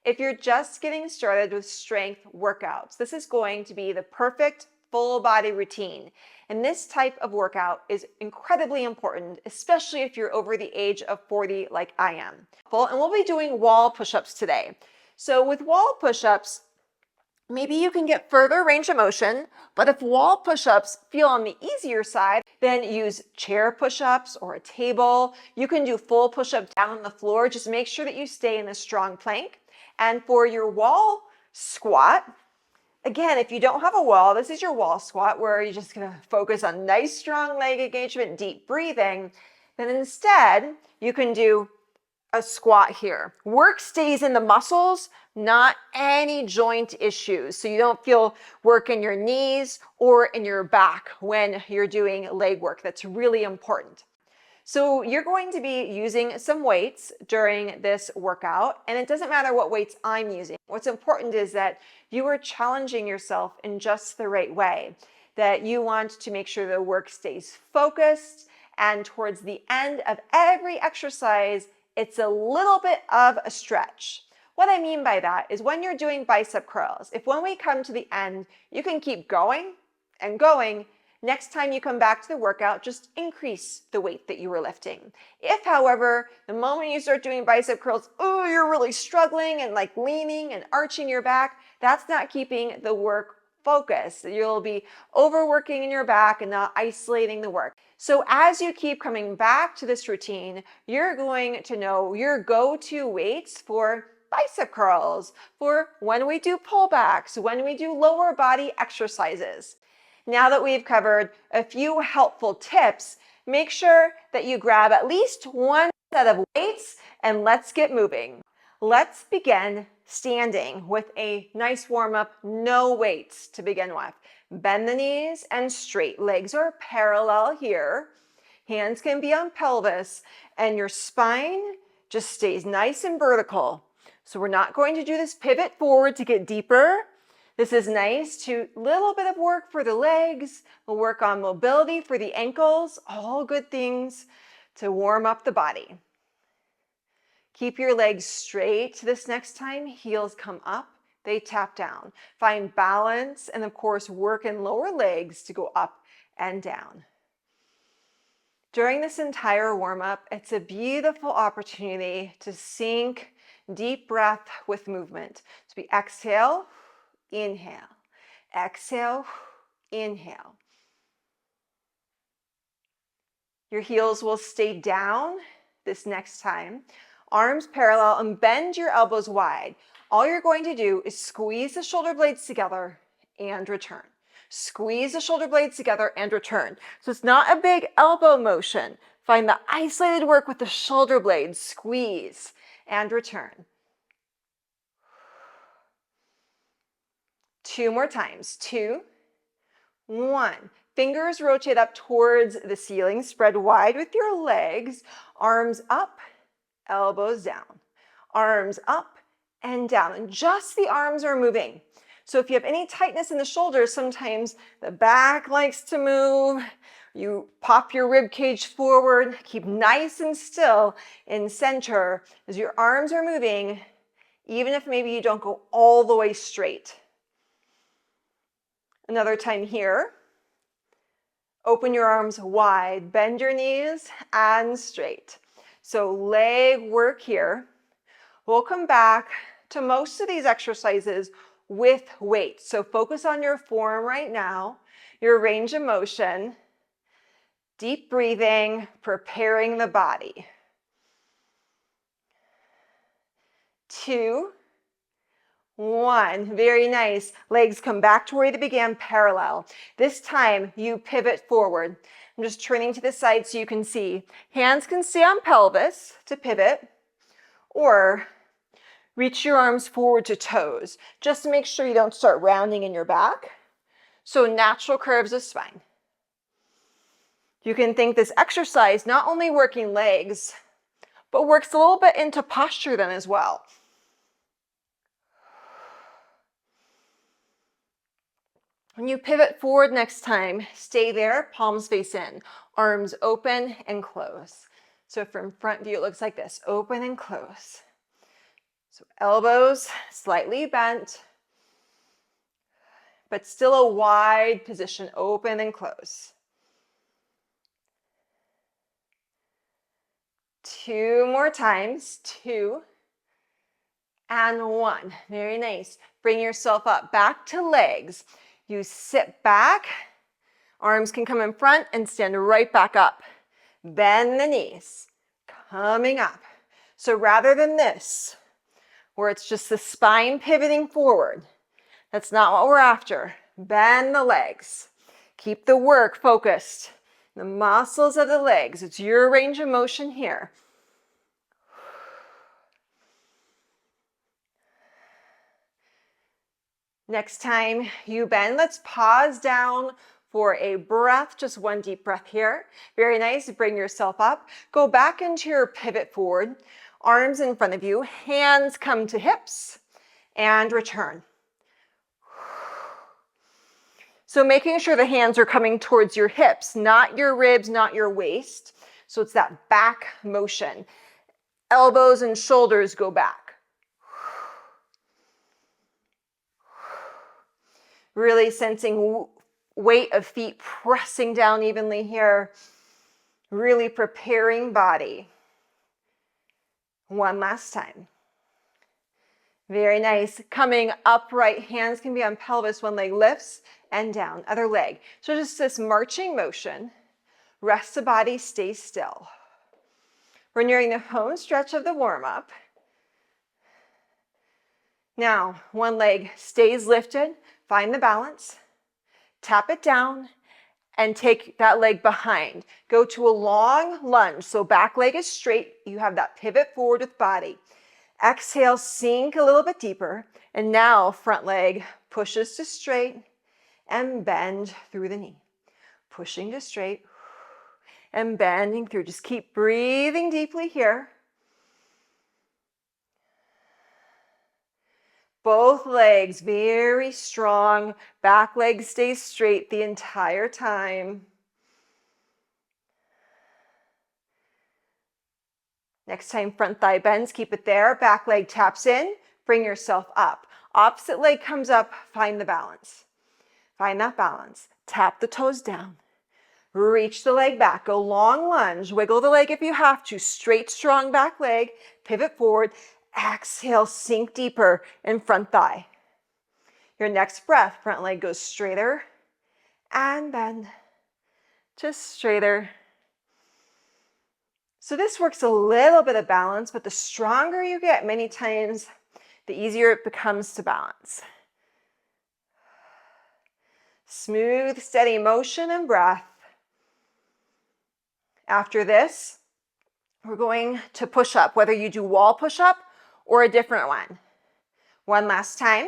If you're just getting started with strength workouts, this is going to be the perfect full body routine. And this type of workout is incredibly important, especially if you're over the age of 40 like I am. And we'll be doing wall push-ups today. So with wall push-ups, maybe you can get further range of motion, but if wall push-ups feel on the easier side, then use chair push-ups or a table. You can do full push-ups down on the floor. Just make sure that you stay in a strong plank. And for your wall squat, again, if you don't have a wall, this is your wall squat where you're just gonna focus on nice strong leg engagement, deep breathing. Then instead, you can do a squat here. Work stays in the muscles, not any joint issues. So you don't feel work in your knees or in your back when you're doing leg work. That's really important. So you're going to be using some weights during this workout, and it doesn't matter what weights I'm using. What's important is that you are challenging yourself in just the right way, that you want to make sure the work stays focused, and towards the end of every exercise, it's a little bit of a stretch. What I mean by that is when you're doing bicep curls, if when we come to the end, you can keep going and going, next time you come back to the workout, just increase the weight that you were lifting. If, however, the moment you start doing bicep curls, oh, you're really struggling and like leaning and arching your back, that's not keeping the work focused. You'll be overworking in your back and not isolating the work. So as you keep coming back to this routine, you're going to know your go-to weights for bicep curls, for when we do pullbacks, when we do lower body exercises. Now that we've covered a few helpful tips, make sure that you grab at least one set of weights and let's get moving. Let's begin standing with a nice warm-up, no weights to begin with. Bend the knees and straight. Legs are parallel here. Hands can be on pelvis, and your spine just stays nice and vertical. So we're not going to do this pivot forward to get deeper. This is nice to little bit of work for the legs. We'll work on mobility for the ankles, all good things to warm up the body. Keep your legs straight this next time. Heels come up, they tap down. Find balance and of course work in lower legs to go up and down. During this entire warm-up, it's a beautiful opportunity to sync deep breath with movement. So we exhale, inhale, exhale, inhale. Your heels will stay down this next time. Arms parallel and bend your elbows wide. All you're going to do is squeeze the shoulder blades together and return. Squeeze the shoulder blades together and return. So it's not a big elbow motion. Find the isolated work with the shoulder blades. Squeeze and return. 2 more times. 2, 1. Fingers rotate up towards the ceiling. Spread wide with your legs. Arms up, elbows down. Arms up and down. And just the arms are moving. So if you have any tightness in the shoulders, sometimes the back likes to move. You pop your rib cage forward. Keep nice and still in center as your arms are moving, even if maybe you don't go all the way straight. Another time here. Open your arms wide, bend your knees and straight. So leg work here. We'll come back to most of these exercises with weight. So focus on your form right now, your range of motion, deep breathing, preparing the body. 2, 1. Very nice. Legs come back to where they began, parallel. This time you pivot forward. I'm just turning to the side so you can see. Hands can stay on pelvis to pivot, or reach your arms forward to toes. Just to make sure you don't start rounding in your back. So natural curves of spine. You can think this exercise not only working legs, but works a little bit into posture then as well. When you pivot forward next time, stay there, palms face in, arms open and close. So from front view, it looks like this, open and close. So elbows slightly bent, but still a wide position, open and close. 2 more times, 2 and 1. Very nice. Bring yourself up, back to legs. You sit back, arms can come in front and stand right back up. Bend the knees, coming up. So rather than this, where it's just the spine pivoting forward, that's not what we're after. Bend the legs. Keep the work focused. The muscles of the legs. It's your range of motion here. Next time you bend, let's pause down for a breath, just one deep breath here. Very nice, bring yourself up. Go back into your pivot forward, arms in front of you, hands come to hips, and return. So making sure the hands are coming towards your hips, not your ribs, not your waist. So it's that back motion. Elbows and shoulders go back. Really sensing weight of feet pressing down evenly here. Really preparing body. One last time. Very nice. Coming upright, hands can be on pelvis, one leg lifts and down, other leg. So just this marching motion. Rest the body, stay still. We're nearing the home stretch of the warm-up. Now, one leg stays lifted. Find the balance, tap it down, and take that leg behind. Go to a long lunge, so back leg is straight. You have that pivot forward with body. Exhale, sink a little bit deeper, and now front leg pushes to straight and bend through the knee. Pushing to straight and bending through. Just keep breathing deeply here. Both legs very strong. Back leg stays straight the entire time. Next time, front thigh bends, keep it there. Back leg taps in, bring yourself up. Opposite leg comes up, find the balance. Find that balance. Tap the toes down. Reach the leg back, go long lunge, wiggle the leg if you have to. Straight, strong back leg, pivot forward. Exhale, sink deeper in front thigh. Your next breath, front leg goes straighter and bend, just straighter. So this works a little bit of balance, but the stronger you get, many times, the easier it becomes to balance. Smooth, steady motion and breath. After this, we're going to push up, whether you do wall push up or a different one. One last time.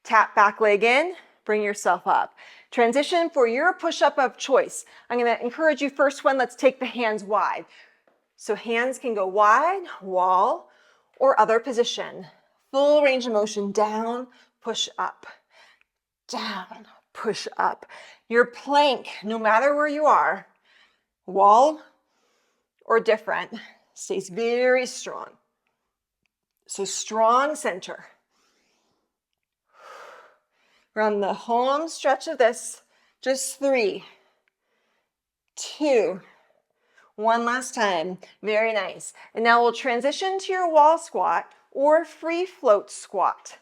Tap back leg in, bring yourself up. Transition for your push-up of choice. I'm going to encourage you, first one, let's take the hands wide. So hands can go wide, wall, or other position. Full range of motion, down, push up, down, push up. Your plank, no matter where you are, wall or different, stays very strong. So strong center. We're on the home stretch of this. Just 3, 2, one last time. Very nice. And now we'll transition to your wall squat or free float squat.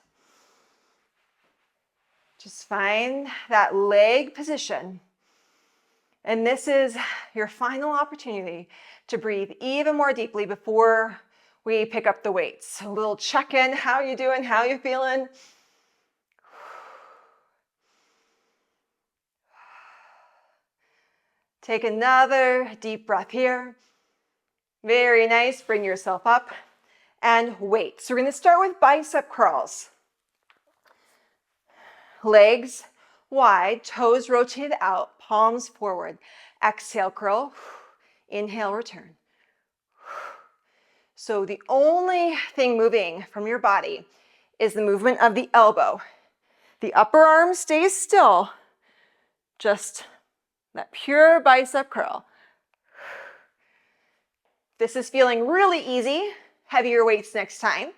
Just find that leg position. And this is your final opportunity to breathe even more deeply before we pick up the weights. A little check-in, how you doing, how you feeling? Take another deep breath here. Very nice, bring yourself up and wait. So we're gonna start with bicep curls. Legs wide, toes rotated out, palms forward. Exhale, curl. Inhale, return. So the only thing moving from your body is the movement of the elbow. The upper arm stays still, just that pure bicep curl. This is feeling really easy. Heavier weights next time.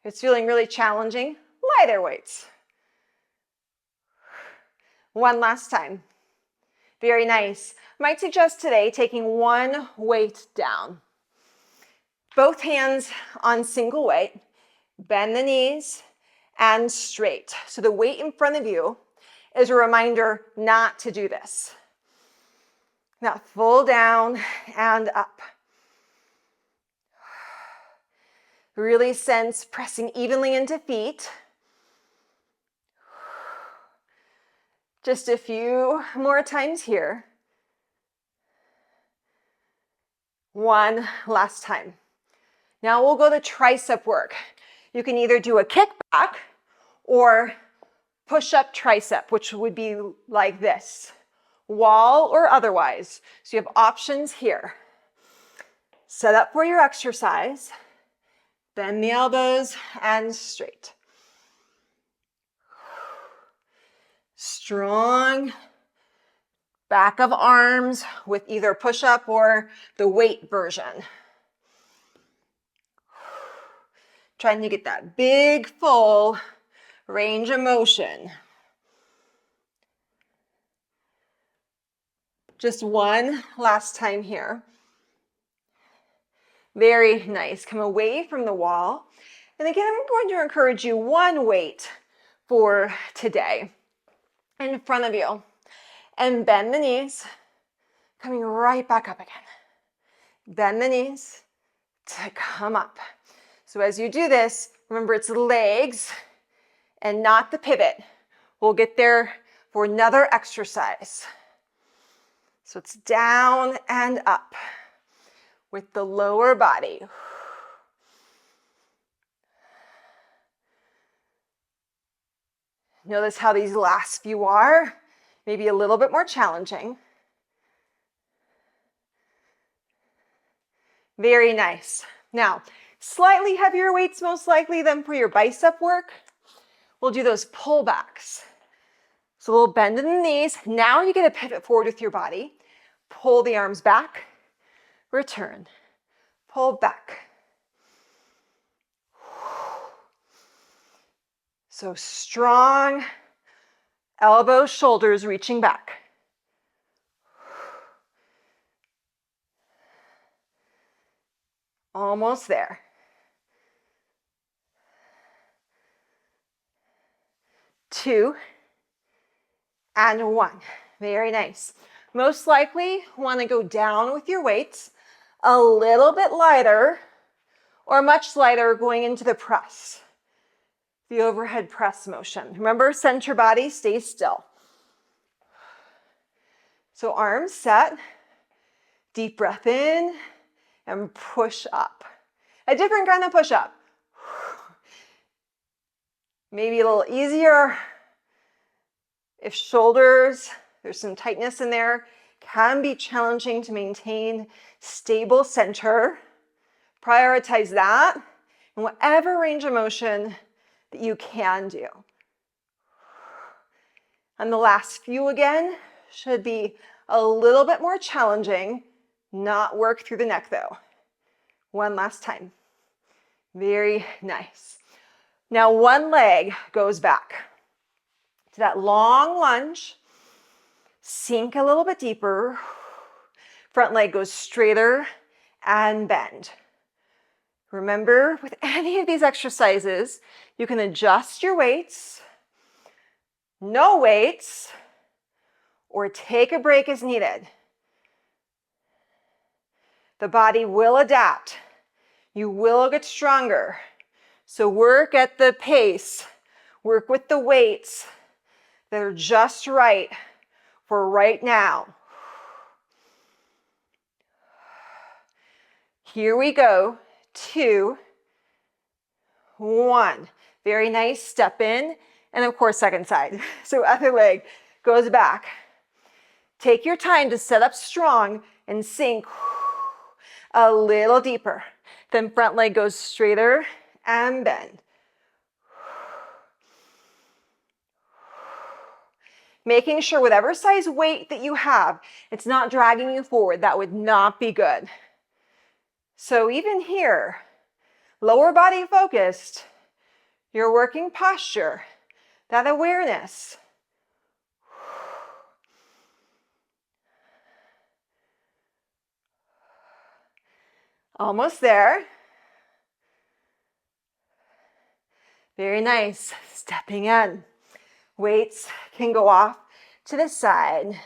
If it's feeling really challenging, lighter weights. One last time. Very nice. Might suggest today taking one weight down. Both hands on single weight. Bend the knees and straight. So the weight in front of you is a reminder not to do this. Now full down and up. Really sense pressing evenly into feet. Just a few more times here. One last time. Now we'll go to tricep work. You can either do a kickback or push-up tricep, which would be like this, wall or otherwise. So you have options here. Set up for your exercise. Bend the elbows and straight. Strong back of arms with either push-up or the weight version. Trying to get that big, full range of motion. Just one last time here. Very nice. Come away from the wall. And again, I'm going to encourage you one weight for today in front of you. And bend the knees, coming right back up again. Bend the knees to come up. So as you do this, remember it's the legs and not the pivot. We'll get there for another exercise. So it's down and up with the lower body. Notice how these last few are. Maybe a little bit more challenging. Very nice. Now, slightly heavier weights most likely than for your bicep work. We'll do those pullbacks. So a little bend in the knees. Now you get to pivot forward with your body. Pull the arms back. Return. Pull back. So strong. Elbows, shoulders reaching back. Almost there. Two and one. Very nice. Most likely want to go down with your weights a little bit lighter or much lighter going into the press. The overhead press motion. Remember, center body, stay still. So arms set, deep breath in, and push up. A different kind of push up. Maybe a little easier if shoulders, there's some tightness in there, can be challenging to maintain stable center. Prioritize that in whatever range of motion that you can do. And the last few again should be a little bit more challenging, not work through the neck though. One last time. Very nice. Now one leg goes back to that long lunge. Sink a little bit deeper. Front leg goes straighter and bend. Remember, with any of these exercises, you can adjust your weights, no weights, or take a break as needed. The body will adapt. You will get stronger. So work at the pace. Work with the weights that are just right for right now. Here we go. 2, 1. Very nice. Step in. And of course, second side. So other leg goes back. Take your time to set up strong and sink a little deeper. Then front leg goes straighter and bend. Making sure whatever size weight that you have, it's not dragging you forward. That would not be good. So even here, lower body focused, You're working posture, that awareness. Almost there. Very nice. Stepping in. Weights can go off to the side.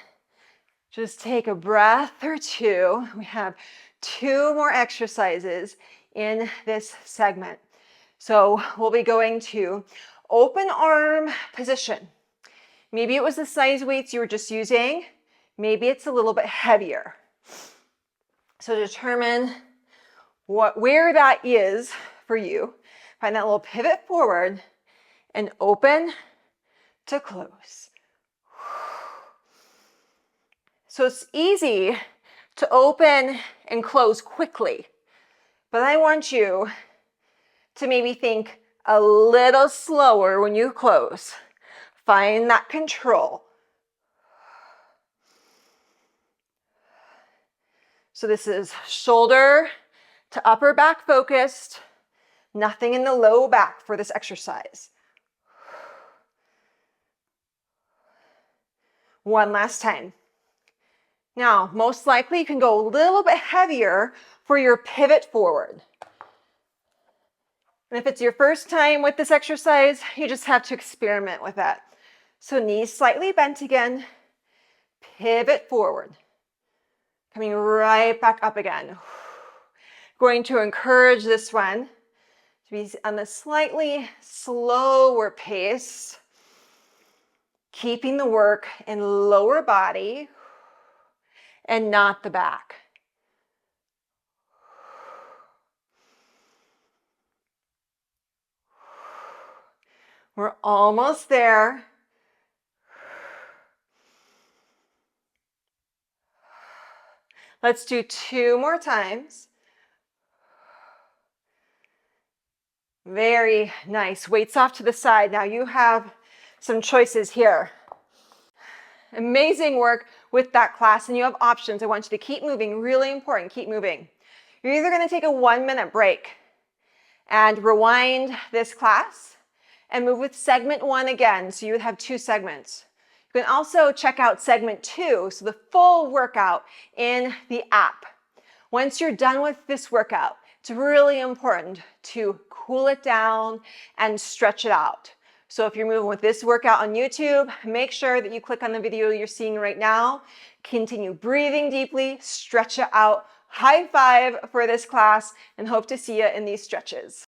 Just take a breath or two. We have 2 more exercises in this segment. So we'll be going to open arm position. Maybe it was the size weights you were just using. Maybe it's a little bit heavier. So determine where that is for you. Find that little pivot forward and open to close. So it's easy to open and close quickly, but I want you to maybe think a little slower when you close. Find that control. So this is shoulder to upper back focused, nothing in the low back for this exercise. One last time. Now, most likely you can go a little bit heavier for your pivot forward. And if it's your first time with this exercise, you just have to experiment with that. So knees slightly bent again, pivot forward. Coming right back up again. Going to encourage this one to be on the slightly slower pace. Keeping the work in lower body and not the back. We're almost there. Let's do 2 more times. Very nice. Weights off to the side. Now you have some choices here. Amazing work with that class, and you have options. I want you to keep moving. Really important, keep moving. You're either going to take a 1-minute break and rewind this class and move with segment 1 again, so you would have 2 segments. You can also check out segment 2, so the full workout in the app. Once you're done with this workout, it's really important to cool it down and stretch it out. So if you're moving with this workout on YouTube, make sure that you click on the video you're seeing right now. Continue breathing deeply, stretch it out. High five for this class, and hope to see you in these stretches.